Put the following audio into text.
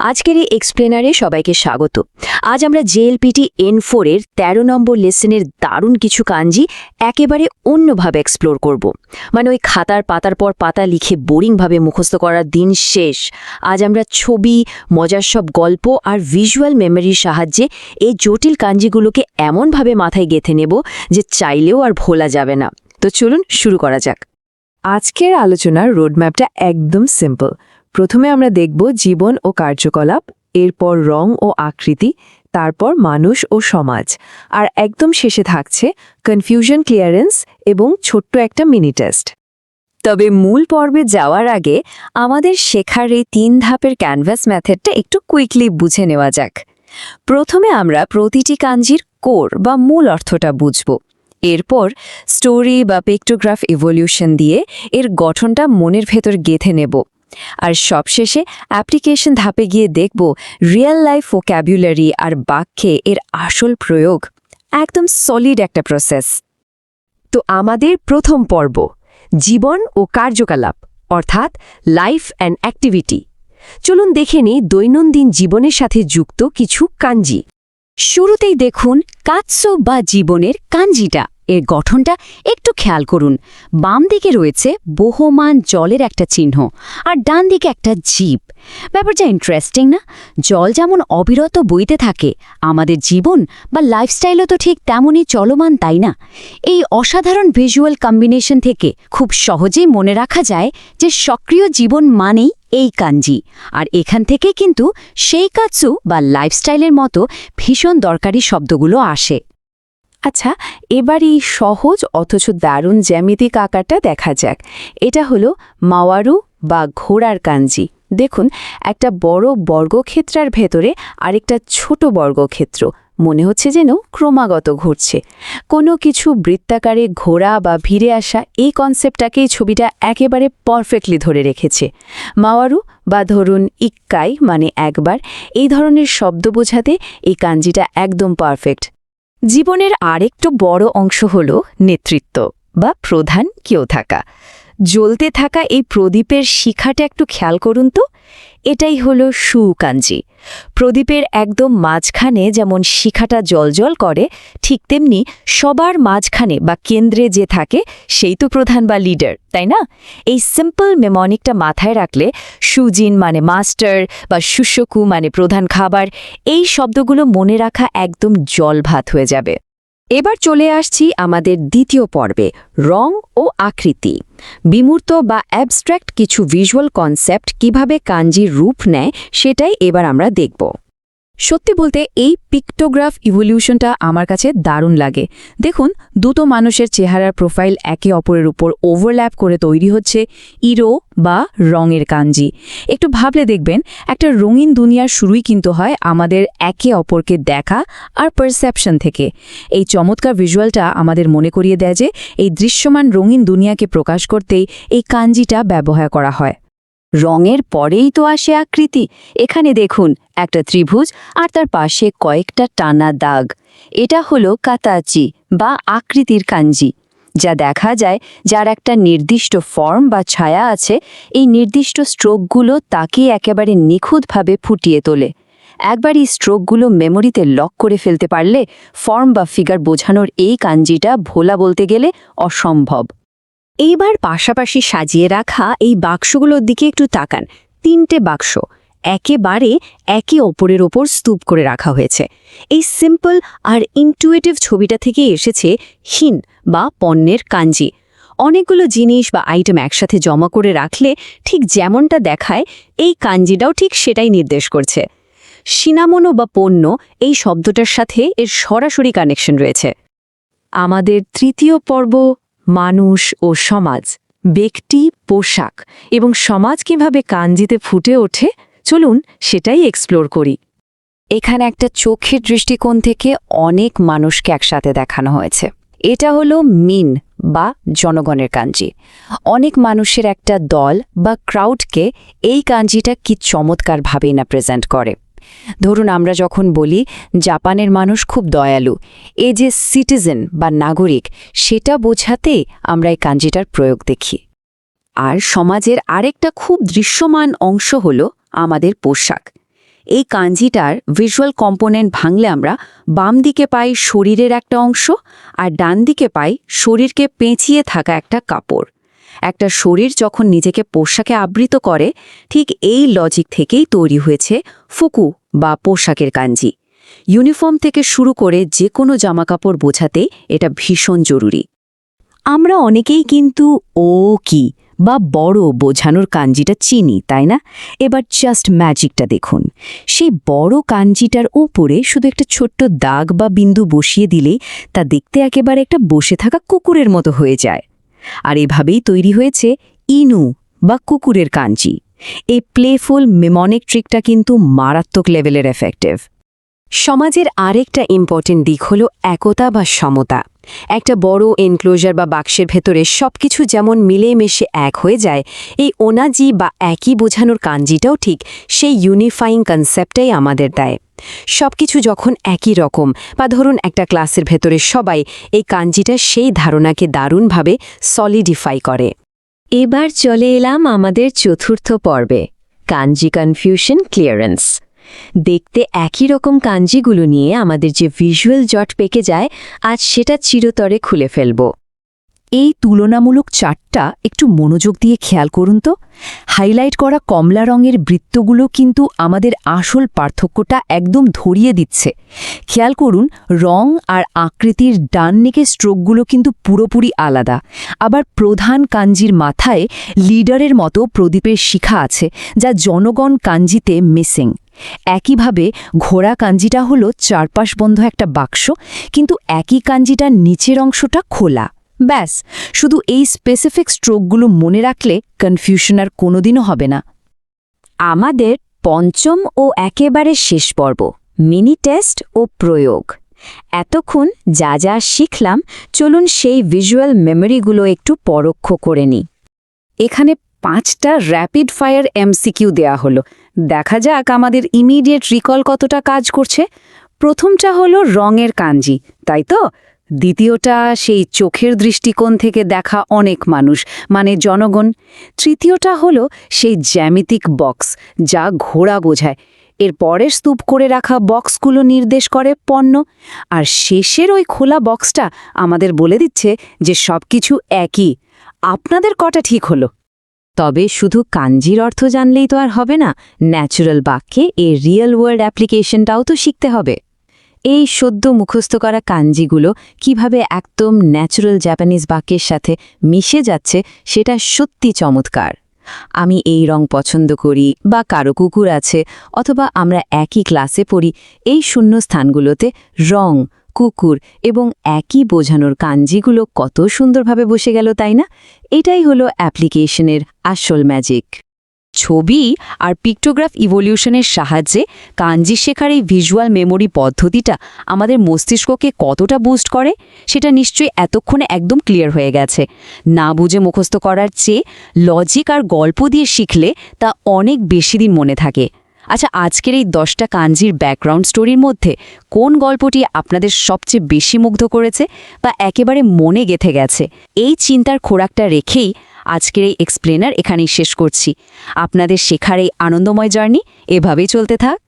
আজকের এই এক্সপ্লেনারে সবাইকে স্বাগত। আজ আমরা জেএলপিটি N4 এর ১৩ নম্বর লেসনের দারুণ কিছু কাঞ্জি একেবারে অন্যভাবে এক্সপ্লোর করব। মানে ওই খাতার পাতার পর পাতা লিখে বোরিংভাবে মুখস্থ করার দিন শেষ। আজ আমরা ছবি, মজার সব গল্প আর ভিজুয়াল মেমোরির সাহায্যে এই জটিল কাঞ্জিগুলোকে এমনভাবে মাথায় গেঁথে নেব যে চাইলেও আর ভোলা যাবে না। তো চলুন শুরু করা যাক। আজকের আলোচনার রোডম্যাপটা একদম সিম্পল। প্রথমে আমরা দেখব জীবন ও কার্যকলাপ, এরপর রং ও আকৃতি, তারপর মানুষ ও সমাজ, আর একদম শেষে থাকছে কনফিউশন ক্লিয়ারেন্স এবং ছোট্ট একটা মিনি টেস্ট। তবে মূল পর্বে যাওয়ার আগে আমাদের শেখার এই ৩ ধাপের ক্যানভাস মেথডটা একটু কুইকলি বুঝে নেওয়া যাক। প্রথমে আমরা প্রতিটি কাঞ্জির কোর বা মূল অর্থটা বুঝব। এরপর স্টোরি বা পিক্টোগ্রাফ ইভলিউশন দিয়ে এর গঠনটা মনের ভেতর গেঁথে নেব। আর সবশেষে অ্যাপ্লিকেশন ধাপে গিয়ে দেখব রিয়েল লাইফ ভোক্যাবুলারি আর বাক্যে এর আসল প্রয়োগ। একদম সলিড একটা প্রসেস। তো আমাদের প্রথম পর্ব জীবন ও কার্যকলাপ, অর্থাৎ লাইফ অ্যান্ড অ্যাক্টিভিটি। চলুন দেখে নিই দৈনন্দিন জীবনের সাথে যুক্ত কিছু কাঞ্জি। শুরুতেই দেখুন কাৎসো বা জীবনের কাঞ্জিটা। এর গঠনটা একটু খেয়াল করুন। বাম দিকে রয়েছে বহমান জলের একটা চিহ্ন আর ডান দিকে একটা জিভ। ব্যাপারটা ইন্টারেস্টিং না? জল যেমন অবিরত বইতে থাকে, আমাদের জীবন বা লাইফস্টাইলও তো ঠিক তেমনই চলমান, তাই না? এই অসাধারণ ভিজুয়াল কম্বিনেশন থেকে খুব সহজেই মনে রাখা যায় যে সক্রিয় জীবন মানেই এই কাঞ্জি। আর এখান থেকে কিন্তু সেই কাৎসু বা লাইফস্টাইলের মতো ভীষণ দরকারি শব্দগুলো আসে। আচ্ছা, এবার এই সহজ অথচ দারুণ জ্যামিতিক আকারটা দেখা যাক। এটা হলো মাওয়ারু বা ঘোড়ার কাঞ্জি। দেখুন, একটা বড় বর্গক্ষেত্রের ভেতরে আরেকটা ছোট বর্গক্ষেত্র, মনে হচ্ছে যেন ক্রমাগত ঘুরছে। কোনো কিছু বৃত্তাকারে ঘোরা বা ভিড়ে আসা, এই কনসেপ্টটাকেই ছবিটা একেবারে পারফেক্টলি ধরে রেখেছে। মাওয়ারু বা ধরুন ইক্কাই মানে একবার, এই ধরনের শব্দ বোঝাতে এই কাঞ্জিটা একদম পারফেক্ট। জীবনের আরেকটু বড় অংশ হল নেতৃত্ব বা প্রধান কেউ থাকা। জ্বলতে থাকা এই প্রদীপের শিখাটা একটু খেয়াল করুন তো। এটাই হলো সুকাঞ্জি। প্রদীপের একদম মাঝখানে যেমন শিখাটা জ্বলজ্বল করে, ঠিক তেমনি সবার মাঝখানে বা কেন্দ্রে যে থাকে সেই তো প্রধান বা লিডার, তাই না? এই সিম্পল মেমনিকটা মাথায় রাখলে সুজিন মানে মাস্টার বা শুশকু মানে প্রধান খাবার, এই শব্দগুলো মনে রাখা একদম জলভাত হয়ে যাবে। এবার চলে আসছি আমাদের দ্বিতীয় পর্বে, রং ও আকৃতি। বিমূর্ত বা অ্যাবস্ট্র্যাক্ট কিছু ভিজুয়াল কনসেপ্ট কিভাবে কাঞ্জির রূপ নেয় সেটাই এবার আমরা দেখব। সত্যি বলতে এই পিক্টোগ্রাফ ইভলিউশনটা আমার কাছে দারুণ লাগে। দেখুন, দুটো মানুষের চেহারার প্রোফাইল একে অপরের উপর ওভারল্যাপ করে তৈরি হচ্ছে ইরো বা রঙের কাঞ্জি। একটু ভাবলে দেখবেন, একটা রঙিন দুনিয়ার শুরুই কিন্তু হয় আমাদের একে অপরকে দেখা আর পারসেপশন থেকে। এই চমৎকার ভিজুয়ালটা আমাদের মনে করিয়ে দেয় যে এই দৃশ্যমান রঙিন দুনিয়াকে প্রকাশ করতেই এই কাঞ্জিটা ব্যবহার করা হয়। রঙের পরেই তো আসে আকৃতি। এখানে দেখুন একটা ত্রিভুজ আর তার পাশে কয়েকটা টানা দাগ। এটা হলো কাতাচি বা আকৃতির কাঞ্জি, যা দেখা যায় যার একটা নির্দিষ্ট ফর্ম বা ছায়া আছে। এই নির্দিষ্ট স্ট্রোকগুলো তাকে একেবারে নিখুঁতভাবে ফুটিয়ে তোলে। একবার এই স্ট্রোকগুলো মেমোরিতে লক করে ফেলতে পারলে ফর্ম বা ফিগার বোঝানোর এই কাঞ্জিটা ভোলা বলতে গেলে অসম্ভব। এইবার পাশাপাশি সাজিয়ে রাখা এই বাক্সগুলোর দিকে একটু তাকান। 3টে বাক্স একেবারে একে অপরের ওপর স্তূপ করে রাখা হয়েছে। এই সিম্পল আর ইনটুইটিভ ছবিটা থেকে এসেছে হিন বা পণ্যের কাঞ্জি। অনেকগুলো জিনিস বা আইটেম একসাথে জমা করে রাখলে ঠিক যেমনটা দেখায়, এই কাঞ্জিটাও ঠিক সেটাই নির্দেশ করছে। শিনামোনো বা পণ্য, এই শব্দটার সাথে এর সরাসরি কানেকশন রয়েছে। আমাদের তৃতীয় পর্ব, মানুষ ও সমাজ। ব্যক্তি, পোশাক এবং সমাজ কিভাবে কাঞ্জিতে ফুটে ওঠে, চলুন সেটাই এক্সপ্লোর করি। এখানে একটা চোখের দৃষ্টিকোণ থেকে অনেক মানুষকে একসাথে দেখানো হয়েছে। এটা হলো মিন বা জনগণের কাঞ্জি। অনেক মানুষের একটা দল বা ক্রাউডকে এই কাঞ্জিটা কি চমৎকারভাবেই না প্রেজেন্ট করে। ধরুন, আমরা যখন বলি জাপানের মানুষ খুব দয়ালু, এই যে সিটিজেন বা নাগরিক, সেটা বোঝাতে আমরা এই কাঞ্জিটার প্রয়োগ দেখি। আর সমাজের আরেকটা খুব দৃশ্যমান অংশ হল আমাদের পোশাক। এই কাঞ্জিটার ভিজুয়াল কম্পোনেন্ট ভাঙলে আমরা বাম দিকে পাই শরীরের একটা অংশ আর ডান দিকে পাই শরীরকে পেঁচিয়ে থাকা একটা কাপড়। একটা শরীর যখন নিজেকে পোশাকে আবৃত করে, ঠিক এই লজিক থেকেই তৈরি হয়েছে ফুকু বা পোশাকের কাঞ্জি। ইউনিফর্ম থেকে শুরু করে যে কোনো জামাকাপড় বোঝাতে এটা ভীষণ জরুরি। আমরা অনেকেই কিন্তু ও কি বা বড় বোঝানোর কাঞ্জিটা চিনি, তাই না? এবার জাস্ট ম্যাজিকটা দেখুন। সেই বড় কাঞ্জিটার উপরে শুধু একটা ছোট্ট দাগ বা বিন্দু বসিয়ে দিলেই তা দেখতে একেবারে একটা বসে থাকা কুকুরের মতো হয়ে যায়। আর এভাবেই তৈরি হয়েছে ইনু বা কুকুরের কাঞ্জি। এই প্লেফুল মেমনিক ট্রিকটা কিন্তু মারাত্মক লেভেলের এফেক্টিভ। সমাজের আরেকটা ইম্পর্টেন্ট দিক হল একতা বা সমতা। একটা বড় এনক্লোজার বা বাক্সের ভেতরে সবকিছু যেমন মিলেমিশে এক হয়ে যায়, এই ওনাজি বা একই বোঝানোর কাঞ্জিটাও ঠিক সেই ইউনিফাইং কনসেপ্টটাই আমাদের দেয়। সবকিছু যখন একই রকম, বা ধরুন একটা ক্লাসের ভেতরে সবাই, এই কাঞ্জিটা সেই ধারণাকে দারুণভাবে সলিডিফাই করে। এবার চলে এলাম আমাদের চতুর্থ পর্বে, কাঞ্জি কনফিউশন ক্লিয়ারেন্স। দেখতে একই রকম কাঞ্জিগুলো নিয়ে আমাদের যে ভিজুয়াল জট পেকে যায়, আজ সেটা চিরতরে খুলে ফেলব। এই তুলনামূলক চার্টটা একটু মনোযোগ দিয়ে খেয়াল করুন তো। হাইলাইট করা কমলা রঙের বৃত্তগুলো কিন্তু আমাদের আসল পার্থক্যটা একদম ধরিয়ে দিচ্ছে। খেয়াল করুন, রং আর আকৃতির ডান দিকের স্ট্রোকগুলো কিন্তু পুরোপুরি আলাদা। আবার প্রধান কাঞ্জির মাথায় লিডারের মতো প্রদীপের শিখা আছে, যা জনগণ কাঞ্জিতে মিসিং। একইভাবে ঘোড়া কাঞ্জিটা হলো চারপাশ বন্ধ একটা বাক্স, কিন্তু একই কাঞ্জিটার নিচের অংশটা খোলা। ব্যাস, শুধু এই স্পেসিফিক স্ট্রোকগুলো মনে রাখলে কনফিউশন আর কোনোদিনও হবে না। আমাদের পঞ্চম ও একেবারে শেষ পর্ব, মিনি টেস্ট ও প্রয়োগ। এতক্ষণ যা যা শিখলাম, চলুন সেই ভিজুয়াল মেমোরিগুলো একটু পরোক্ষ করে নিই। এখানে 5টা র্যাপিড ফায়ার এমসিকিউ দেয়া হলো। দেখা যাক আমাদের ইমিডিয়েট রিকল কতটা কাজ করছে। প্রথমটা হলো রঙের কাঞ্জি, তাই তো? দ্বিতীয়টা সেই চোখের দৃষ্টিকোণ থেকে দেখা অনেক মানুষ, মানে জনগণ। তৃতীয়টা হলো সেই জ্যামিতিক বক্স, যা ঘোড়া বোঝায়। এর পরের স্তূপ করে রাখা বক্সগুলো নির্দেশ করে পণ্য। আর শেষের ওই খোলা বক্সটা আমাদের বলে দিচ্ছে যে সবকিছু একই। আপনাদের কটা ঠিক হলো? তবে শুধু কাঞ্জির অর্থ জানলেই তো আর হবে না, ন্যাচুরাল বাক্যে এর রিয়েল ওয়ার্ল্ড অ্যাপ্লিকেশনটাও তো শিখতে হবে। এই সদ্য মুখস্থ করা কাঞ্জিগুলো কিভাবে একদম ন্যাচুরাল জাপানিজ বাক্যের সাথে মিশে যাচ্ছে, সেটা সত্যি চমৎকার। আমি এই রং পছন্দ করি, বা কারো কুকুর আছে, অথবা আমরা একই ক্লাসে পড়ি, এই শূন্য স্থানগুলোতে রং, কুকুর এবং একই বোঝানোর কাঞ্জিগুলো কত সুন্দরভাবে বসে গেল, তাই না? এটাই হলো অ্যাপ্লিকেশনের আসল ম্যাজিক। ছবি আর পিক্টোগ্রাফ ইভলিউশনের সাহায্যে কাঞ্জি শেখার এই ভিজুয়াল মেমোরি পদ্ধতিটা আমাদের মস্তিষ্ককে কতটা বুস্ট করে, সেটা নিশ্চয়ই এতক্ষণে একদম ক্লিয়ার হয়ে গেছে। না বুঝে মুখস্থ করার চেয়ে লজিক আর গল্প দিয়ে শিখলে তা অনেক বেশি দিন মনে থাকে। আচ্ছা, আজকের এই 10টা কাঞ্জির ব্যাকগ্রাউন্ড স্টোরির মধ্যে কোন গল্পটি আপনাদের সবচেয়ে বেশি মুগ্ধ করেছে বা একেবারে মনে গেঁথে গেছে? এই চিন্তার খোরাকটা রেখেই আজকের এই এক্সপ্লেনার এখানেই শেষ করছি। আপনাদের শেখার এই আনন্দময় জার্নি এভাবেই চলতে থাক।